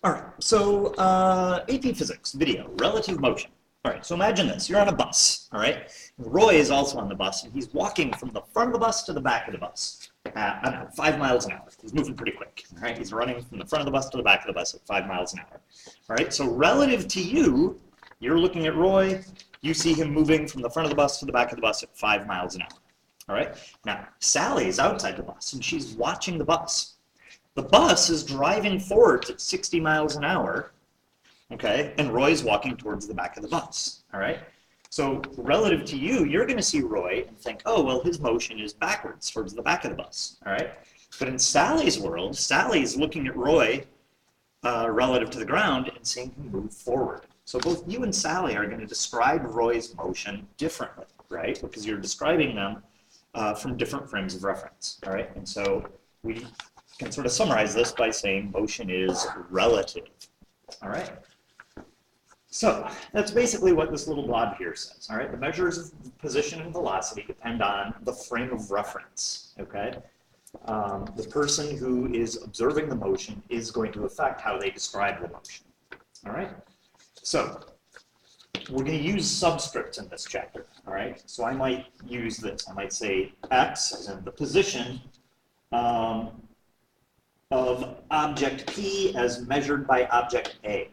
All right, so AP Physics, video, relative motion. All right, so imagine this. You're on a bus, all right? Roy is also on the bus, and he's walking from the front of the bus to the back of the bus at, I don't know, 5 miles an hour. He's moving pretty quick, all right? He's running from the front of the bus to the back of the bus at 5 miles an hour. All right, so relative to you, you're looking at Roy, you see him moving from the front of the bus to the back of the bus at 5 miles an hour. All right, now Sally is outside the bus, and she's watching the bus. The bus is driving forward at 60 miles an hour, okay, and Roy's walking towards the back of the bus, all right? So relative to you, you're going to see Roy and think, oh, well, his motion is backwards towards the back of the bus, all right? But in Sally's world, Sally's looking at Roy relative to the ground and seeing him move forward. So both you and Sally are going to describe Roy's motion differently, right? Because you're describing them from different frames of reference, all right? And so we can sort of summarize this by saying motion is relative, all right? So that's basically what this little blob here says, all right? The measures of position and velocity depend on the frame of reference, okay? The person who is observing the motion is going to affect how they describe the motion, all right? So we're going to use subscripts in this chapter, all right? So I might use this. I might say x, as in the position of object P as measured by object A,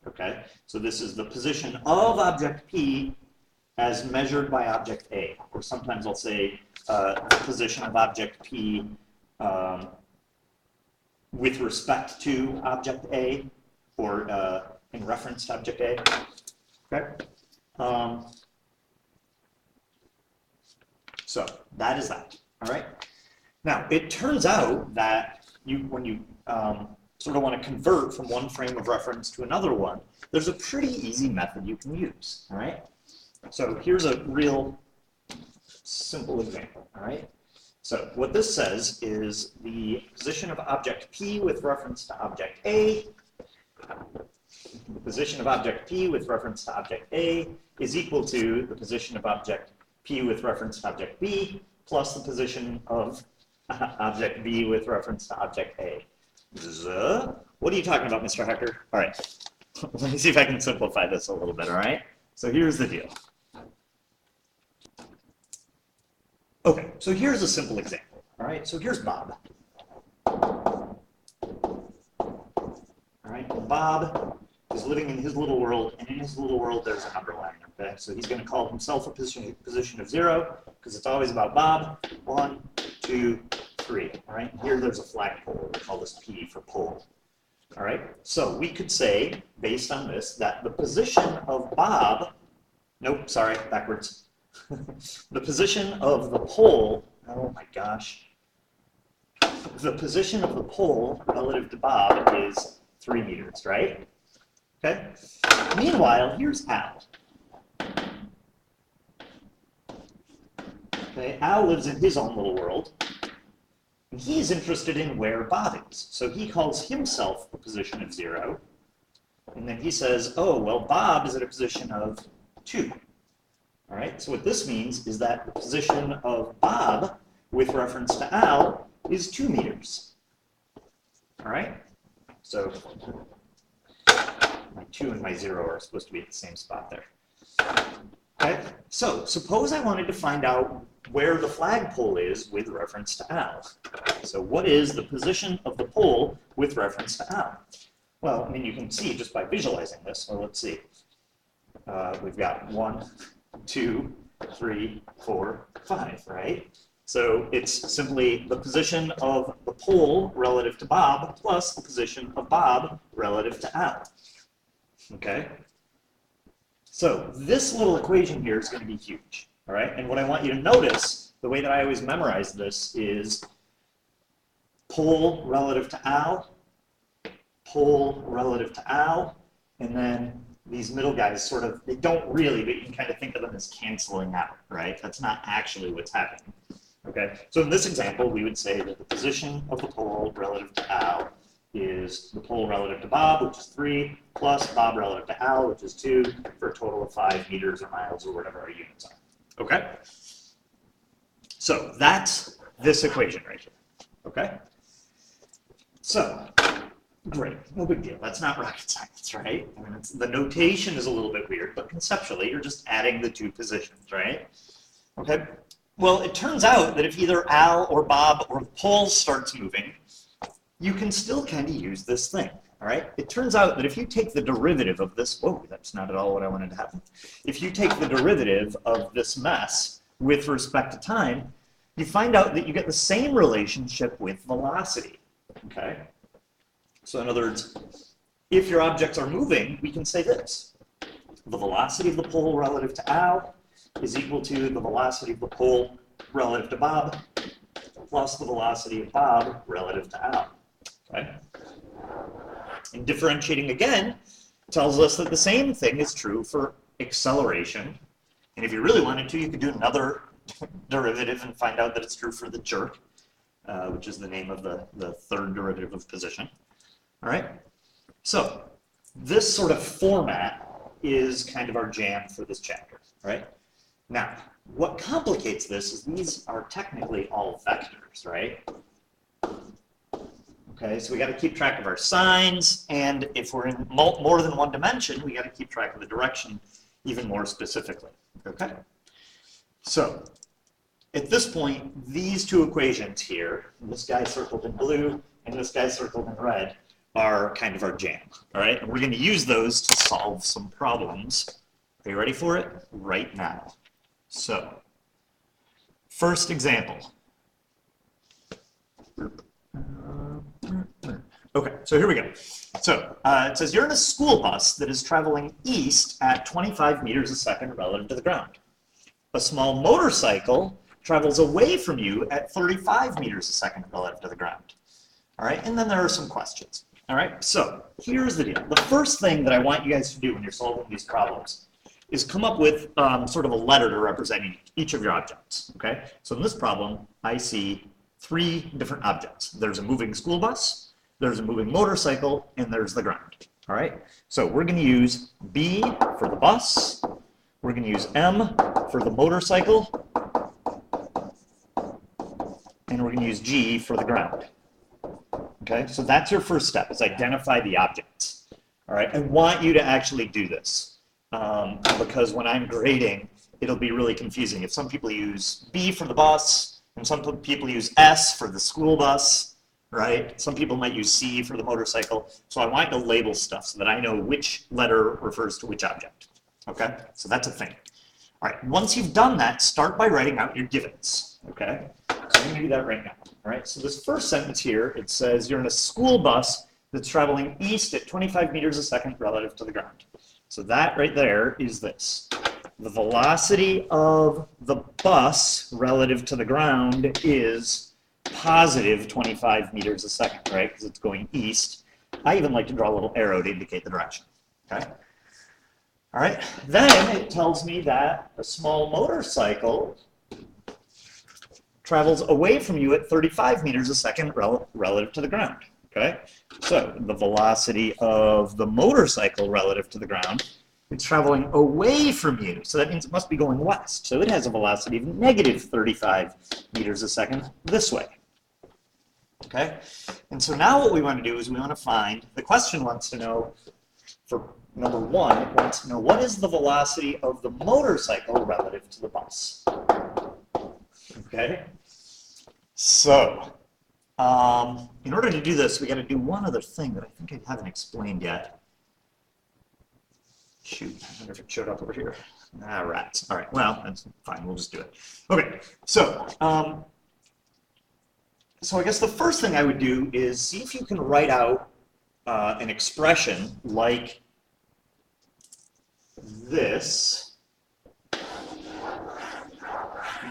okay? So this is the position of object P as measured by object A. Or sometimes I'll say the position of object P with respect to object A, or in reference to object A, okay? So that is that, all right? Now, it turns out that when you sort of want to convert from one frame of reference to another one, there's a pretty easy method you can use, all right? So here's a real simple example, all right? So what this says is the position of object P with reference to object A, the position of object P with reference to object A is equal to the position of object P with reference to object B plus the position of object B with reference to object A. What are you talking about, Mr. Hacker? All right, let me see if I can simplify this a little bit, all right? So here's the deal. Okay, so here's a simple example, all right? So here's Bob. All right, Bob is living in his little world, and in his little world there's an underline, okay? So he's going to call himself a position of 0, because it's always about Bob. 1, 2, 3, all right? Here there's a flagpole. We call this P for pole, all right? So we could say, based on this, that the position of Bob, nope, sorry, backwards. The position of the pole, oh my gosh, the position of the pole relative to Bob is 3 meters, right? Okay. Meanwhile, here's Al. Okay, Al lives in his own little world, and he's interested in where Bob is. So he calls himself a position of 0, and then he says, oh, well, Bob is at a position of 2. All right, so what this means is that the position of Bob with reference to Al is 2 meters. All right, so my 2 and my 0 are supposed to be at the same spot there. Okay, so suppose I wanted to find out where the flagpole is with reference to Al. So what is the position of the pole with reference to Al? Well, I mean, you can see just by visualizing this. So let's see. We've got 1, 2, 3, 4, 5, right? So it's simply the position of the pole relative to Bob plus the position of Bob relative to Al. Okay? So this little equation here is going to be huge, all right? And what I want you to notice, the way that I always memorize this is pole relative to Al, pole relative to Al, and then these middle guys sort of, they don't really, but you can kind of think of them as canceling out, right? That's not actually what's happening, okay? So in this example, we would say that the position of the pole relative to Al is the pole relative to Bob, which is 3, plus Bob relative to Al, which is 2, for a total of 5 meters or miles or whatever our units are, okay? So that's this equation right here, okay? So Great, no big deal. That's not rocket science, right? I mean, the notation is a little bit weird, but conceptually, you're just adding the two positions, right? Okay. Well, it turns out that if either Al or Bob or the pole starts moving, you can still kind of use this thing, all right? It turns out that if you take the derivative of this, whoa, that's not at all what I wanted to happen. If you take the derivative of this mess with respect to time, you find out that you get the same relationship with velocity, okay? So in other words, if your objects are moving, we can say this. The velocity of the pole relative to Al is equal to the velocity of the pole relative to Bob plus the velocity of Bob relative to Al. Okay? And differentiating again tells us that the same thing is true for acceleration. And if you really wanted to, you could do another derivative and find out that it's true for the jerk, which is the name of the third derivative of position. All right? So this sort of format is kind of our jam for this chapter, right? Now, what complicates this is these are technically all vectors, right? Okay, so we got to keep track of our signs, and if we're in more than one dimension, we got to keep track of the direction even more specifically, okay? So, at this point, these two equations here, this guy circled in blue and this guy circled in red, are kind of our jam, all right? And we're going to use those to solve some problems. Are you ready for it? Right now. So, first example. Okay, so here we go. So, it says you're in a school bus that is traveling east at 25 meters a second relative to the ground. A small motorcycle travels away from you at 35 meters a second relative to the ground. All right, and then there are some questions. All right, so here's the deal. The first thing that I want you guys to do when you're solving these problems is come up with sort of a letter to represent each of your objects, okay? So in this problem, I see three different objects. There's a moving school bus, there's a moving motorcycle, and there's the ground, all right? So we're gonna use B for the bus, we're gonna use M for the motorcycle, and we're gonna use G for the ground. Okay, so that's your first step, is identify the objects. All right, I want you to actually do this because when I'm grading, it'll be really confusing. If some people use B for the bus, and some people use S for the school bus, right? Some people might use C for the motorcycle. So I want you to label stuff so that I know which letter refers to which object. Okay, so that's a thing. All right, once you've done that, start by writing out your givens. Okay, so I'm going to do that right now. All right, so this first sentence here, it says you're in a school bus that's traveling east at 25 meters a second relative to the ground. So that right there is this. The velocity of the bus relative to the ground is positive 25 meters a second, right? Because it's going east. I even like to draw a little arrow to indicate the direction. Okay. All right. Then it tells me that a small motorcycle travels away from you at 35 meters a second relative to the ground. Okay. So the velocity of the motorcycle relative to the ground, it's traveling away from you. So that means it must be going west. So it has a velocity of negative 35 meters a second this way. Okay. And so now what we want to do is we want to find, the question wants to know, for number one, it wants to know what is the velocity of the motorcycle relative to the bus. Okay. So, in order to do this, we got to do one other thing that I think I haven't explained yet. Shoot, I wonder if it showed up over here. Ah, rats. All right, well, that's fine. We'll just do it. Okay, so, so I guess the first thing I would do is see if you can write out an expression like this,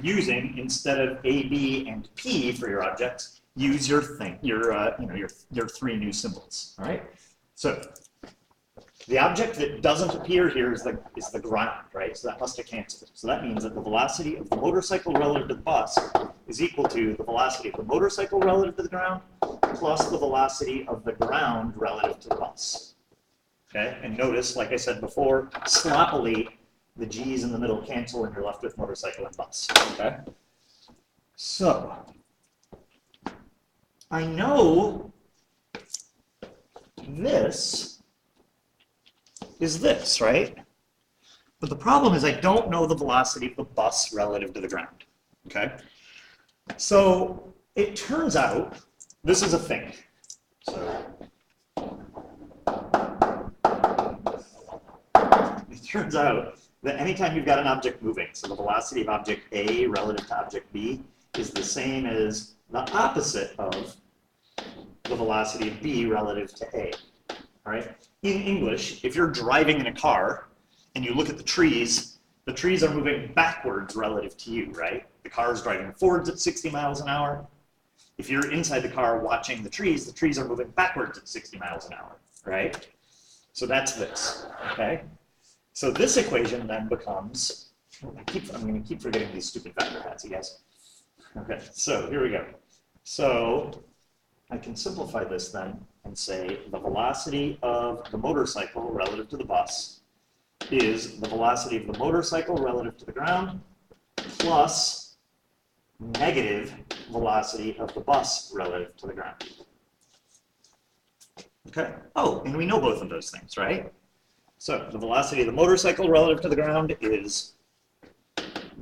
using, instead of A, B, and P for your objects, use your thing, your three new symbols. All right. So the object that doesn't appear here is the ground, right? So that must have canceled. So that means that the velocity of the motorcycle relative to the bus is equal to the velocity of the motorcycle relative to the ground plus the velocity of the ground relative to the bus. Okay. And notice, like I said before, sloppily, the G's in the middle cancel and you're left with motorcycle and bus, okay? So, I know this is this, right? But the problem is I don't know the velocity of the bus relative to the ground, okay? So it turns out this is a thing. So it turns out that anytime you've got an object moving, so the velocity of object A relative to object B is the same as the opposite of the velocity of B relative to A, all right? In English, if you're driving in a car and you look at the trees are moving backwards relative to you, right? The car is driving forwards at 60 miles an hour. If you're inside the car watching the trees are moving backwards at 60 miles an hour, right? So that's this, okay? So this equation then becomes, I'm going to keep forgetting these stupid vector hats, you guys. Okay, so here we go. So I can simplify this then and say the velocity of the motorcycle relative to the bus is the velocity of the motorcycle relative to the ground plus negative velocity of the bus relative to the ground. Okay, oh, and we know both of those things, right? So the velocity of the motorcycle relative to the ground is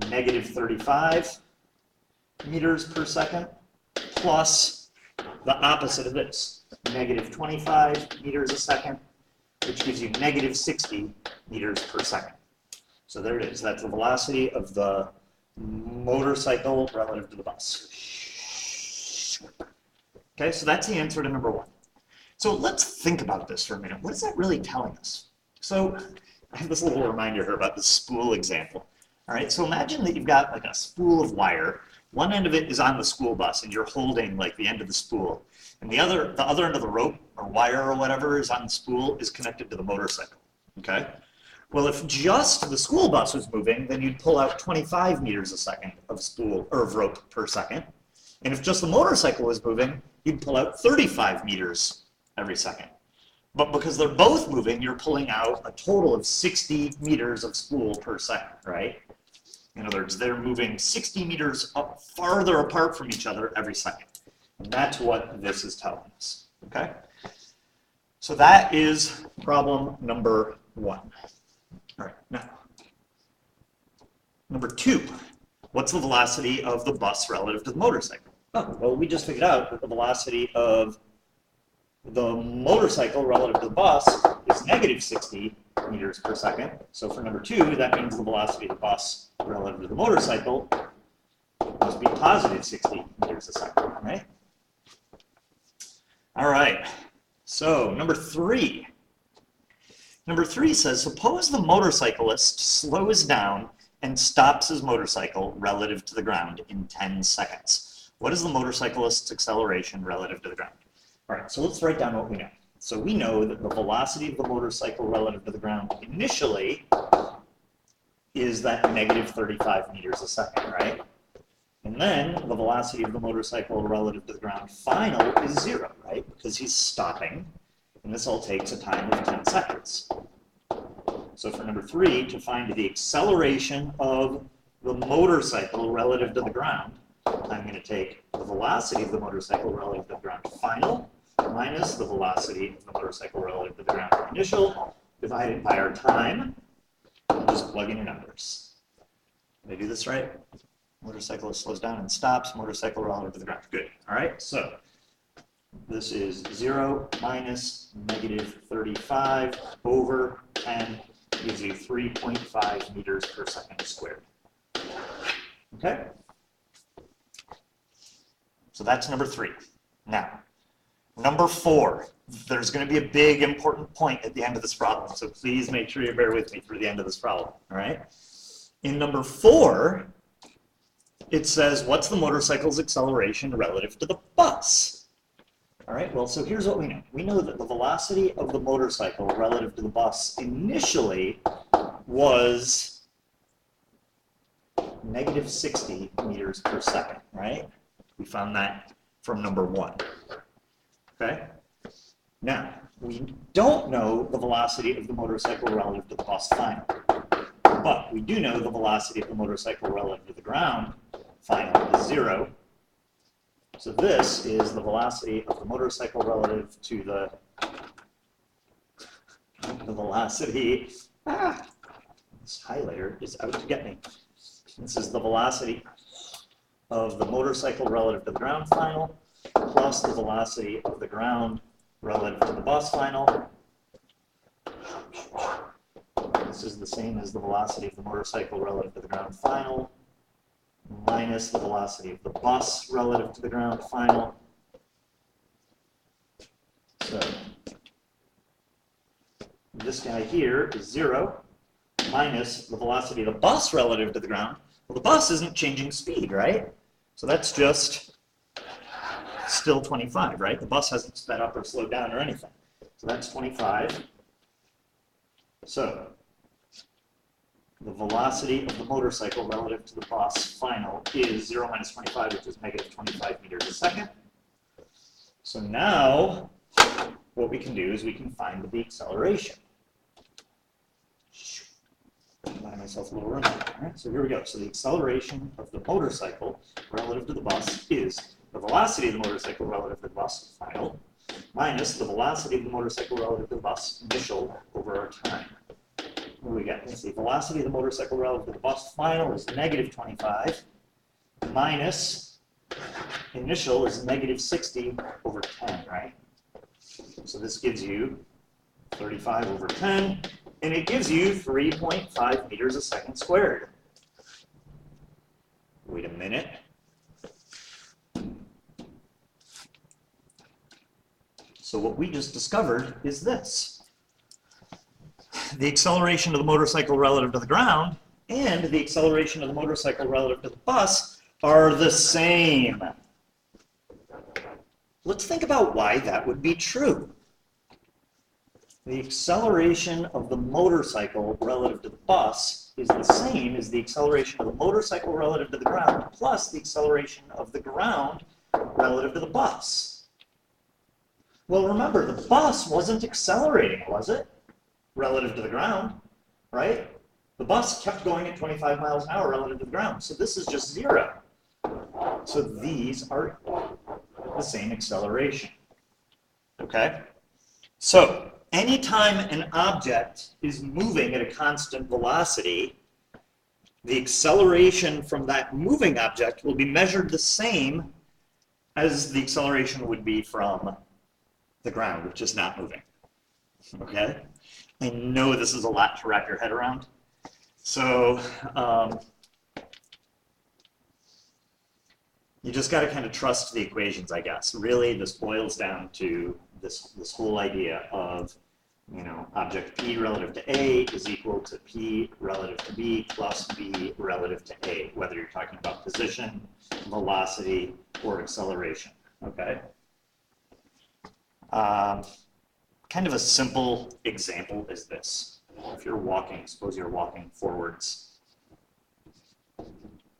negative 35 meters per second plus the opposite of this, negative 25 meters a second, which gives you negative 60 meters per second. So there it is. That's the velocity of the motorcycle relative to the bus. Okay, so that's the answer to number one. So let's think about this for a minute. What is that really telling us? So I have this little reminder here about the spool example. All right, so imagine that you've got like a spool of wire. One end of it is on the school bus and you're holding like the end of the spool. And the other end of the rope or wire or whatever is on the spool is connected to the motorcycle, okay? Well, if just the school bus was moving, then you'd pull out 25 meters a second of spool or of rope per second. And if just the motorcycle was moving, you'd pull out 35 meters every second. But because they're both moving, you're pulling out a total of 60 meters of spool per second, right? In other words, they're moving 60 meters up farther apart from each other every second. And that's what this is telling us, okay? So that is problem number one. All right, now, number two, what's the velocity of the bus relative to the motorcycle? Oh, well, we just figured out that the velocity of the motorcycle relative to the bus is negative 60 meters per second. So for number two, that means the velocity of the bus relative to the motorcycle must be positive 60 meters a second, right? All right, so number three. Number three says, suppose the motorcyclist slows down and stops his motorcycle relative to the ground in 10 seconds. What is the motorcyclist's acceleration relative to the ground? All right, so let's write down what we know. So we know that the velocity of the motorcycle relative to the ground initially is that negative 35 meters a second, right? And then the velocity of the motorcycle relative to the ground final is 0, right? Because he's stopping, and this all takes a time of 10 seconds. So for number three, to find the acceleration of the motorcycle relative to the ground, I'm going to take the velocity of the motorcycle relative to the ground final minus the velocity of the motorcycle relative to the ground initial divided by our time. Just plug in your numbers. Did I do this right? Motorcyclist slows down and stops, motorcycle relative to the ground. Good. All right, so this is 0 minus negative 35 over 10 gives you 3.5 meters per second squared. Okay? So that's number three. Now, number four. There's going to be a big important point at the end of this problem, so please make sure you bear with me through the end of this problem, all right? In number four, it says, what's the motorcycle's acceleration relative to the bus? All right, well, so here's what we know. We know that the velocity of the motorcycle relative to the bus initially was negative 60 meters per second, right? We found that from number one, okay? Now, we don't know the velocity of the motorcycle relative to the bus final, but we do know the velocity of the motorcycle relative to the ground final is 0. So this is the velocity of the motorcycle relative to the the velocity, this highlighter is out to get me. This is the velocity of the motorcycle relative to the ground final, plus the velocity of the ground relative to the bus final. This is the same as the velocity of the motorcycle relative to the ground final, minus the velocity of the bus relative to the ground final. So this guy here is 0, minus the velocity of the bus relative to the ground. Well, the bus isn't changing speed, right? So that's just still 25, right? The bus hasn't sped up or slowed down or anything. So that's 25. So the velocity of the motorcycle relative to the bus final is 0 minus 25, which is negative 25 meters a second. So now what we can do is we can find the acceleration. Buy myself a little room. All right, so here we go. So the acceleration of the motorcycle relative to the bus is the velocity of the motorcycle relative to the bus final minus the velocity of the motorcycle relative to the bus initial over our time. What do we get? Let's see. Velocity of the motorcycle relative to the bus final is negative 25 minus initial is negative 60 over 10, right? So this gives you 35 over 10, and it gives you 3.5 meters a second squared. Wait a minute. So what we just discovered is this. The acceleration of the motorcycle relative to the ground and the acceleration of the motorcycle relative to the bus are the same. Let's think about why that would be true. The acceleration of the motorcycle relative to the bus is the same as the acceleration of the motorcycle relative to the ground plus the acceleration of the ground relative to the bus. Well, remember, the bus wasn't accelerating, was it? Relative to the ground, right? The bus kept going at 25 miles an hour relative to the ground, so this is just 0. So these are the same acceleration, okay? So anytime an object is moving at a constant velocity, the acceleration from that moving object will be measured the same as the acceleration would be from the ground, which is not moving, okay? I know this is a lot to wrap your head around. So you just got to kind of trust the equations, I guess. Really, this boils down to this whole idea of, you know, object P relative to A is equal to P relative to B plus B relative to A, whether you're talking about position, velocity, or acceleration, okay? Kind of a simple example is this. If you're walking, suppose you're walking forwards,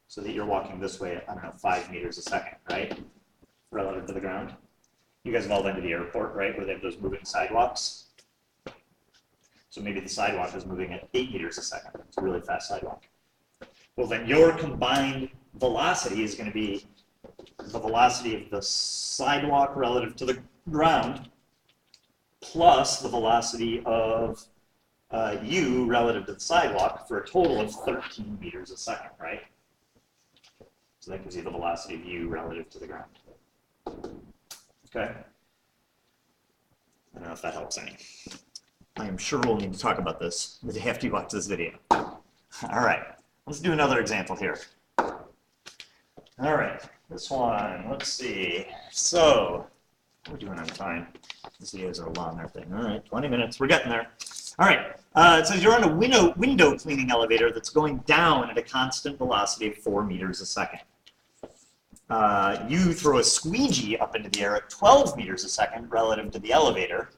so that you're walking this way at, I don't know, 5 meters a second, right? Relative to the ground. You guys have all been to the airport, right? Where they have those moving sidewalks. So maybe the sidewalk is moving at 8 meters a second. It's a really fast sidewalk. Well, then your combined velocity is going to be the velocity of the sidewalk relative to the ground plus the velocity of u relative to the sidewalk for a total of 13 meters a second, right? So that gives you the velocity of u relative to the ground. Okay? I don't know if that helps any. I am sure we'll need to talk about this after you watch this video. All right, let's do another example here. All right, this one, let's see. So, we're doing on time. These videos are long, aren't they? All right, 20 minutes, we're getting there. All right, it says you're on a window cleaning elevator that's going down at a constant velocity of 4 meters a second. You throw a squeegee up into the air at 12 meters a second relative to the elevator.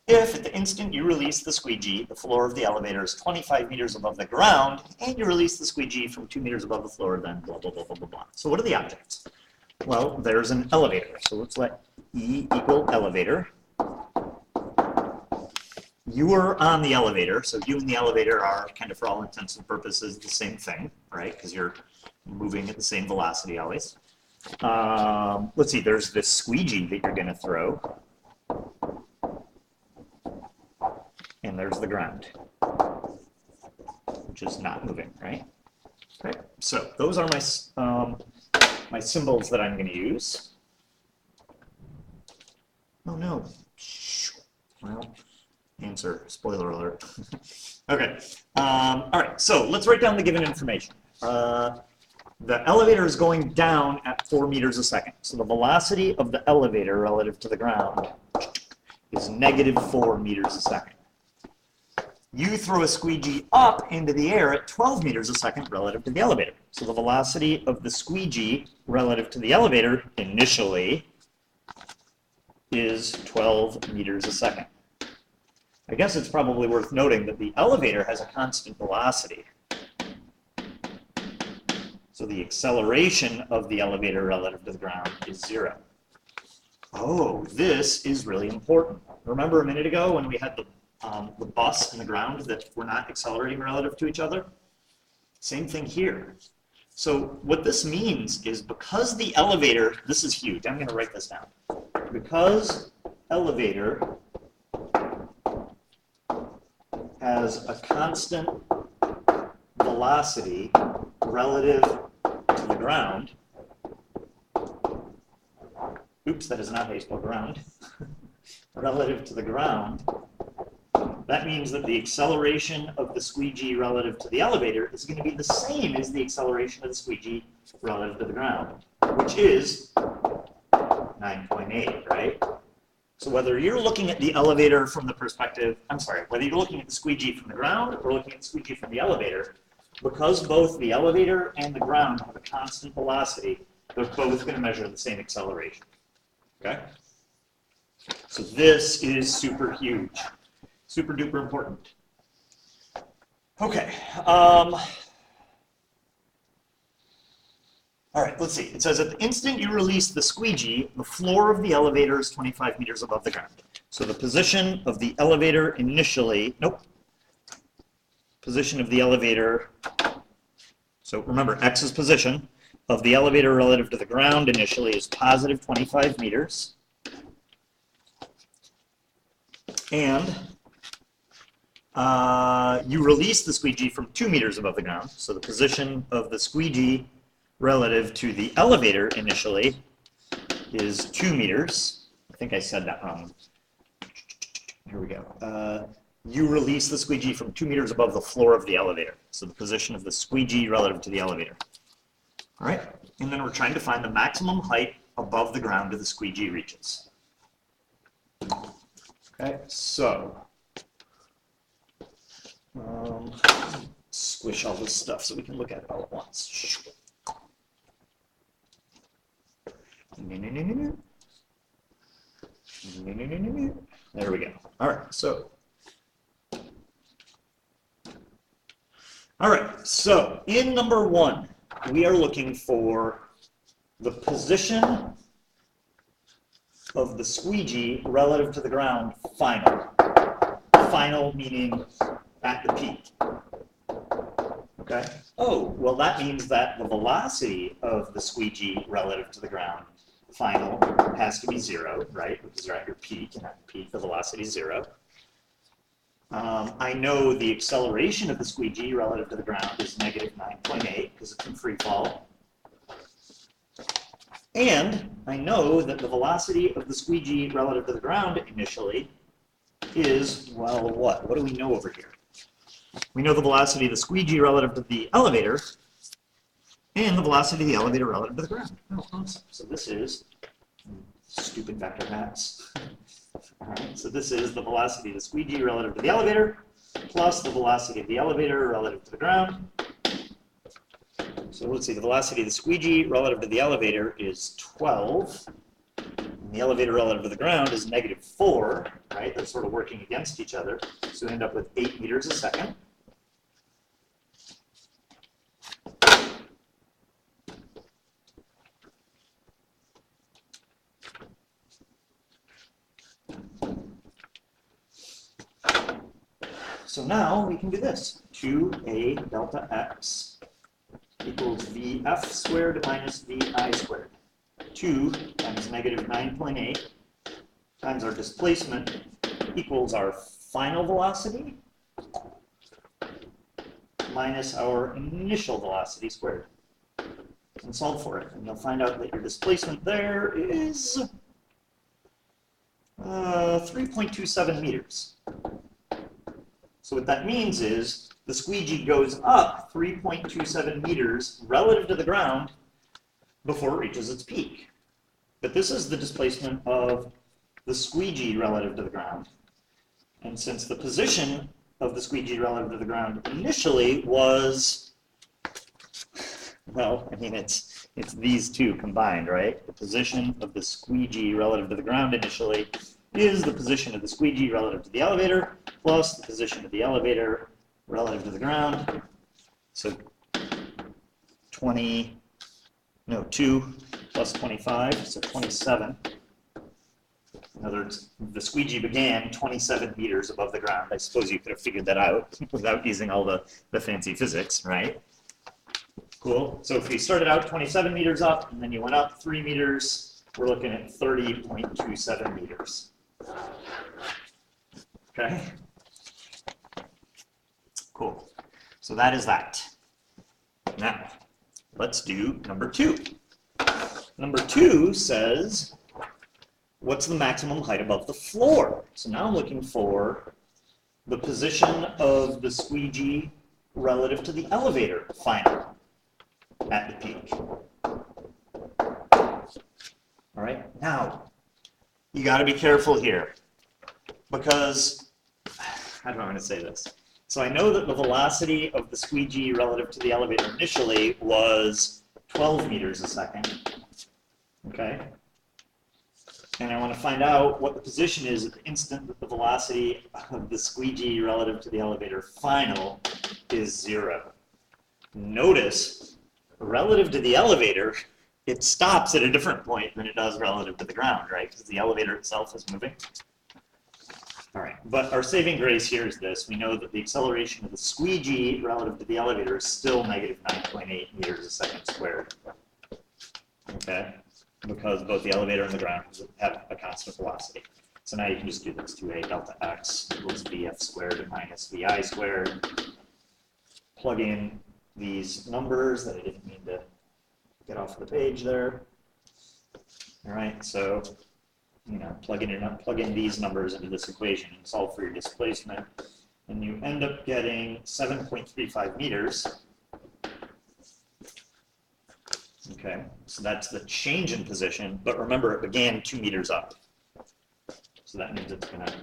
If at the instant you release the squeegee, the floor of the elevator is 25 meters above the ground, and you release the squeegee from 2 meters above the floor, then blah, blah, blah, blah, blah, blah. So what are the objects? Well, there's an elevator. So let's let E equal elevator. You are on the elevator, so you and the elevator are kind of, for all intents and purposes, the same thing, right? Because you're moving at the same velocity always. Let's see, there's this squeegee that you're going to throw. and there's the ground, which is not moving, right? Okay, so those are my symbols that I'm going to use. Oh no. Well, answer, spoiler alert. Okay, all right, so let's write down the given information. The elevator is going down at 4 meters a second. So the velocity of the elevator relative to the ground is -4 meters a second. You throw a squeegee up into the air at 12 meters a second relative to the elevator. So the velocity of the squeegee relative to the elevator initially is 12 meters a second. I guess it's probably worth noting that the elevator has a constant velocity. So the acceleration of the elevator relative to the ground is 0. Oh, this is really important. Remember a minute ago when we had the bus and the ground that were not accelerating relative to each other? Same thing here. So what this means is because the elevator, this is huge, I'm going to write this down. Because elevator has a constant velocity relative to the ground. Oops, that is not how you spell ground. Relative to the ground. That means that the acceleration of the squeegee relative to the elevator is going to be the same as the acceleration of the squeegee relative to the ground, which is 9.8, right? So whether you're looking at the elevator from the perspective, whether you're looking at the squeegee from the ground or looking at the squeegee from the elevator, because both the elevator and the ground have a constant velocity, they're both going to measure the same acceleration. Okay? So this is super huge, super duper important. Okay. All right, let's see. It says at the instant you release the squeegee, the floor of the elevator is 25 meters above the ground. So the position of the elevator initially, position of the elevator, so remember, x is position of the elevator relative to the ground initially is positive 25 meters. And you release the squeegee from 2 meters above the ground. So the position of the squeegee relative to the elevator initially is 2 meters. I think I said that wrong. Here we go. You release the squeegee from 2 meters above the floor of the elevator. So the position of the squeegee relative to the elevator. All right, and then we're trying to find the maximum height above the ground that the squeegee reaches. Okay, so squish all this stuff so we can look at it all at once. There we go. All right, so in number 1, we are looking for the position of the squeegee relative to the ground final. Final meaning at the peak. Okay? Oh, well that means that the velocity of the squeegee relative to the ground final has to be 0, right? Because you're at your peak, and at the peak the velocity is 0. I know the acceleration of the squeegee relative to the ground is -9.8 because it's in free fall. And I know that the velocity of the squeegee relative to the ground initially is, well, what? What do we know over here? We know the velocity of the squeegee relative to the elevator and the velocity of the elevator relative to the ground. Oh, awesome. So this is stupid vector maps. All right, so this is the velocity of the squeegee relative to the elevator plus the velocity of the elevator relative to the ground. So let's see, the velocity of the squeegee relative to the elevator is 12. And the elevator relative to the ground is -4, right? They're sort of working against each other. So we end up with 8 meters a second. So now we can do this. 2a delta x equals vf squared minus vi squared. 2 times -9.8 times our displacement equals our final velocity minus our initial velocity squared. And solve for it. And you'll find out that your displacement there is 3.27 meters. So what that means is the squeegee goes up 3.27 meters relative to the ground before it reaches its peak. But this is the displacement of the squeegee relative to the ground. And since the position of the squeegee relative to the ground initially was, well, I mean, it's these two combined, right? The position of the squeegee relative to the ground initially is the position of the squeegee relative to the elevator plus the position of the elevator relative to the ground. So 2 plus 25, so 27. In other words, the squeegee began 27 meters above the ground. I suppose you could have figured that out without using all the fancy physics, right? Cool. So if we started out 27 meters up and then you went up 3 meters, we're looking at 30.27 meters. Okay? Cool. So that is that. Now, let's do number 2. Number 2 says, what's the maximum height above the floor? So now I'm looking for the position of the squeegee relative to the elevator final at the peak. All right, now you got to be careful here because, how do I want to say this? So I know that the velocity of the squeegee relative to the elevator initially was 12 meters a second. Okay? And I want to find out what the position is at the instant that the velocity of the squeegee relative to the elevator final is 0. Notice, relative to the elevator, it stops at a different point than it does relative to the ground, right? Because the elevator itself is moving. All right, but our saving grace here is this. We know that the acceleration of the squeegee relative to the elevator is still negative 9.8 meters a second squared. Okay? Because both the elevator and the ground have a constant velocity. So now you can just do this. 2a delta x equals vf squared minus vi squared. Plug in these numbers that I didn't mean to get off the page there. All right, so plug in these numbers into this equation and solve for your displacement, and you end up getting 7.35 meters. Okay, so that's the change in position, but remember it began 2 meters up. So that means it's going to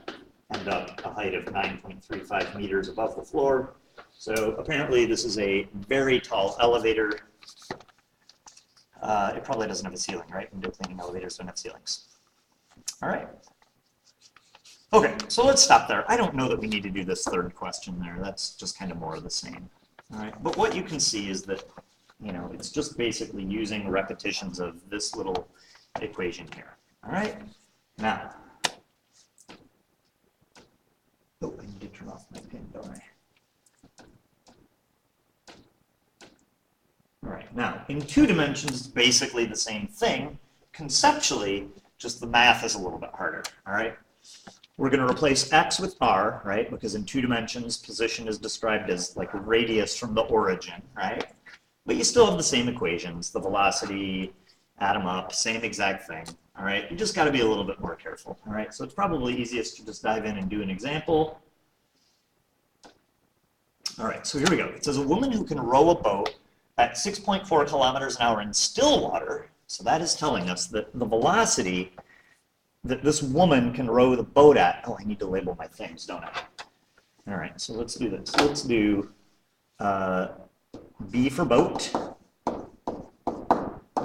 end up a height of 9.35 meters above the floor. So apparently this is a very tall elevator. It probably doesn't have a ceiling, right? Window cleaning elevators don't have ceilings. All right. Okay, so let's stop there. I don't know that we need to do this third question there. That's just kind of more of the same. All right, but what you can see is that it's just basically using repetitions of this little equation here. All right? Now, oh, I need to turn off my pen, don't I? All right, now, in 2 dimensions, it's basically the same thing. Conceptually, just the math is a little bit harder, all right? We're going to replace x with r, right? Because in 2 dimensions, position is described as like radius from the origin, right? But you still have the same equations, the velocity, add them up, same exact thing, all right? You just got to be a little bit more careful, all right? So it's probably easiest to just dive in and do an example. All right, so here we go. It says a woman who can row a boat at 6.4 kilometers an hour in still water, so that is telling us that the velocity that this woman can row the boat at, oh, I need to label my things, don't I? All right, so let's do this. Let's do B for boat,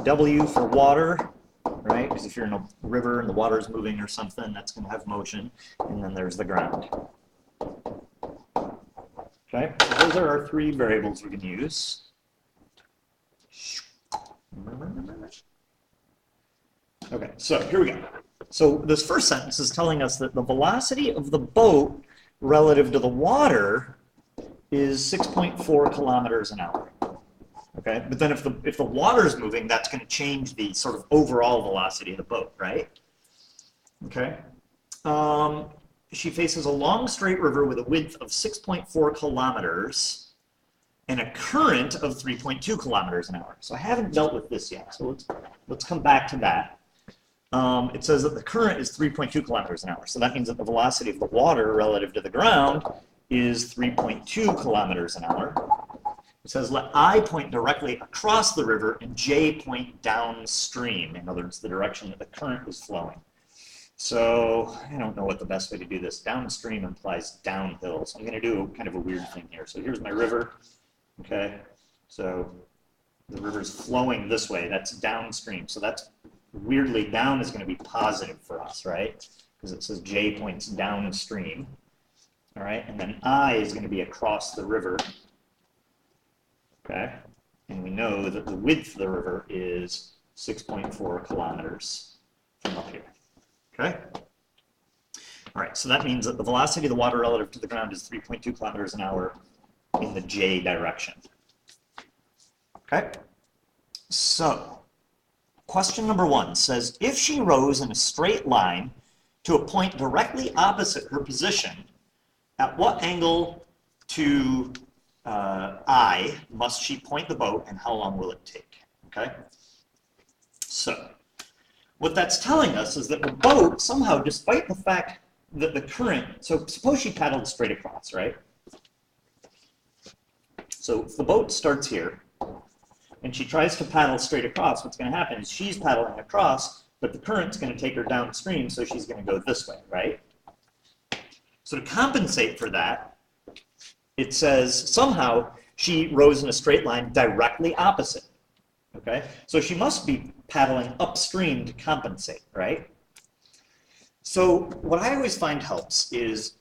W for water, right? Because if you're in a river and the water is moving or something, that's going to have motion. And then there's the ground. Okay, so those are our 3 variables we can use. Okay, so here we go. So this first sentence is telling us that the velocity of the boat relative to the water is 6.4 kilometers an hour. Okay, but then if the water is moving, that's going to change the sort of overall velocity of the boat, right? Okay. she faces a long straight river with a width of 6.4 kilometers and a current of 3.2 kilometers an hour. So I haven't dealt with this yet, so let's come back to that. It says that the current is 3.2 kilometers an hour, so that means that the velocity of the water relative to the ground is 3.2 kilometers an hour. It says let I point directly across the river and J point downstream, in other words, the direction that the current is flowing. So I don't know what the best way to do this. Downstream implies downhill, so I'm going to do kind of a weird thing here. So here's my river, okay? So the river's flowing this way, that's downstream. So that's weirdly, down is going to be positive for us, right? Because it says J points downstream, all right? And then I is going to be across the river. Okay, and we know that the width of the river is 6.4 kilometers from up here. Okay, all right, so that means that the velocity of the water relative to the ground is 3.2 kilometers an hour in the J direction. Okay, so question number 1 says, if she rose in a straight line to a point directly opposite her position, at what angle to I must she point the boat, and how long will it take? Okay, so what that's telling us is that the boat somehow, despite the fact that the current, so suppose she paddled straight across, right? So if the boat starts here and she tries to paddle straight across, what's going to happen is she's paddling across, but the current's going to take her downstream, so she's going to go this way, right? So to compensate for that, it says somehow she rose in a straight line directly opposite, okay? So she must be paddling upstream to compensate, right? So what I always find helps is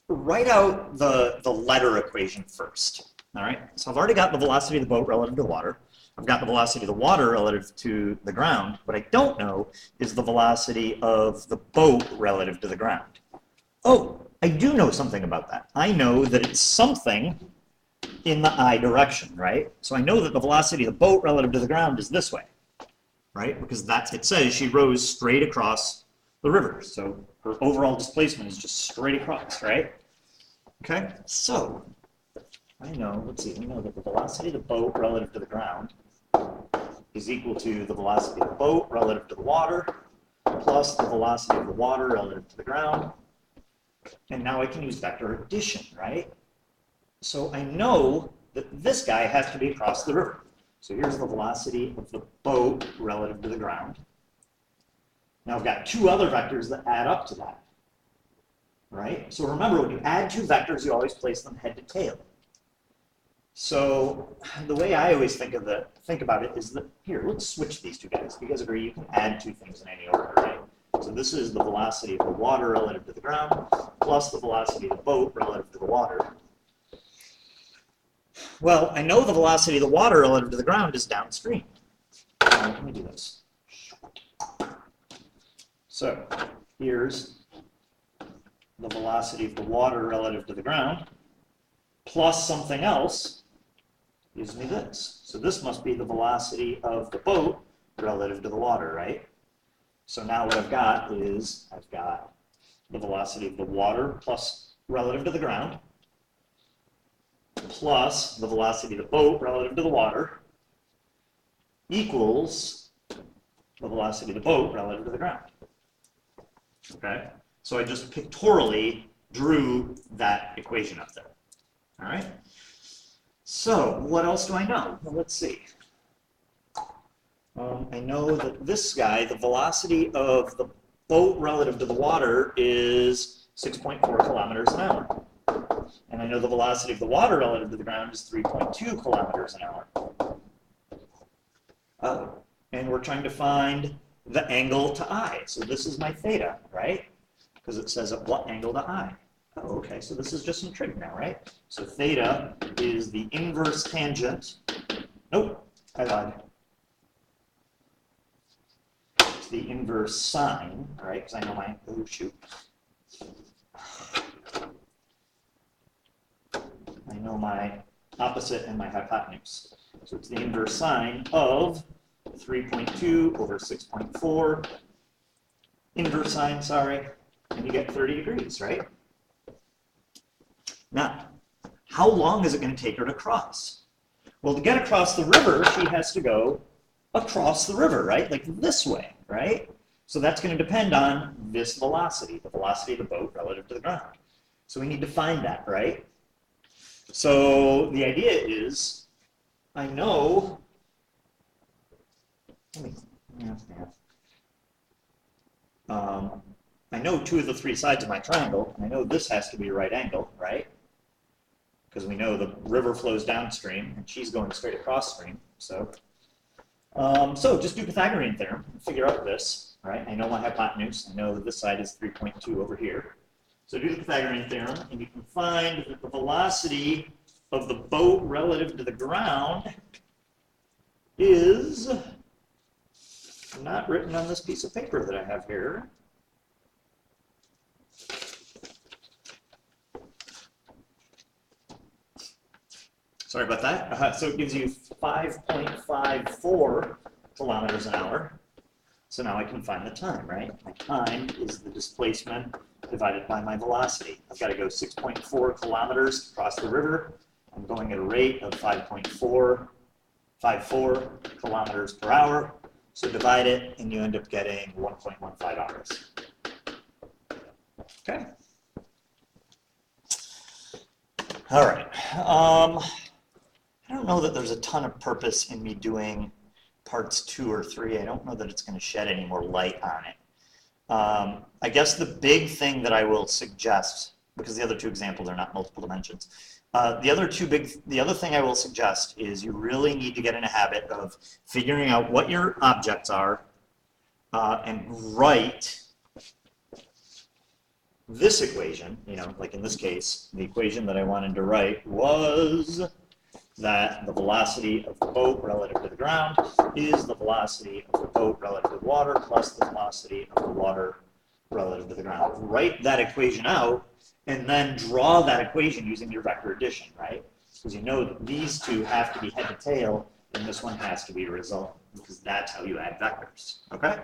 write out the letter equation first, all right? So I've already got the velocity of the boat relative to the water. I've got the velocity of the water relative to the ground. What I don't know is the velocity of the boat relative to the ground. Oh, I do know something about that. I know that it's something in the I direction, right? So I know that the velocity of the boat relative to the ground is this way, right? Because that's, it says she rose straight across the river. So her overall displacement is just straight across, right? Okay, so I know, let's see, we know that the velocity of the boat relative to the ground is equal to the velocity of the boat relative to the water plus the velocity of the water relative to the ground. And now I can use vector addition, right? So I know that this guy has to be across the river. So here's the velocity of the boat relative to the ground. Now I've got two other vectors that add up to that, right? So remember, when you add two vectors, you always place them head to tail. So the way I always think about it is that, here, let's switch these two guys. You guys agree you can add two things in any order, right? So this is the velocity of the water relative to the ground plus the velocity of the boat relative to the water. Well, I know the velocity of the water relative to the ground is downstream. Let me do this. So here's the velocity of the water relative to the ground plus something else gives me this. So this must be the velocity of the boat relative to the water, right? So now what I've got is, I've got the velocity of the water plus relative to the ground plus the velocity of the boat relative to the water equals the velocity of the boat relative to the ground. Okay? So I just pictorially drew that equation up there. All right? So what else do I know? Well, let's see. I know that this guy, the velocity of the boat relative to the water is 6.4 kilometers an hour. And I know the velocity of the water relative to the ground is 3.2 kilometers an hour. And we're trying to find the angle to I. So this is my theta, right? Because it says at what angle to I. Oh, okay, so this is just some trig now, right? So theta is the inverse tangent. Nope, I lied. It's the inverse sine, all right? Because I know my, oh shoot. I know my opposite and my hypotenuse. So it's the inverse sine of 3.2 over 6.4. Inverse sine, sorry. And you get 30 degrees, right? Now, how long is it going to take her to cross? Well, to get across the river, she has to go across the river, right? Like this way, right? So that's going to depend on this velocity, the velocity of the boat relative to the ground. So we need to find that, right? So the idea is, I know, I know two of the three sides of my triangle, and I know this has to be a right angle, right? Because we know the river flows downstream, and she's going straight across stream. So just do Pythagorean theorem and figure out this, right? I know my hypotenuse. I know that this side is 3.2 over here. So do the Pythagorean theorem, and you can find that the velocity of the boat relative to the ground is not written on this piece of paper that I have here. Sorry about that. So it gives you 5.54 kilometers an hour. So now I can find the time, right? My time is the displacement divided by my velocity. I've got to go 6.4 kilometers across the river. I'm going at a rate of 5.54 kilometers per hour. So divide it, and you end up getting 1.15 hours. Okay. All right. I don't know that there's a ton of purpose in me doing parts 2 or 3. I don't know that it's going to shed any more light on it. I guess the big thing that I will suggest, because the other two examples are not multiple dimensions, the other thing I will suggest is you really need to get in a habit of figuring out what your objects are and write this equation. You know, like in this case, the equation that I wanted to write was that the velocity of the boat relative to the ground is the velocity of the boat relative to the water plus the velocity of the water relative to the ground. Write that equation out and then draw that equation using your vector addition, right? Because you know that these two have to be head to tail and this one has to be a result, because that's how you add vectors, okay?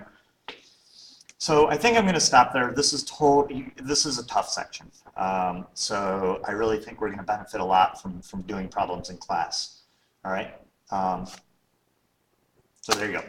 So I think I'm going to stop there. This is a tough section. So I really think we're going to benefit a lot from doing problems in class. All right. So there you go.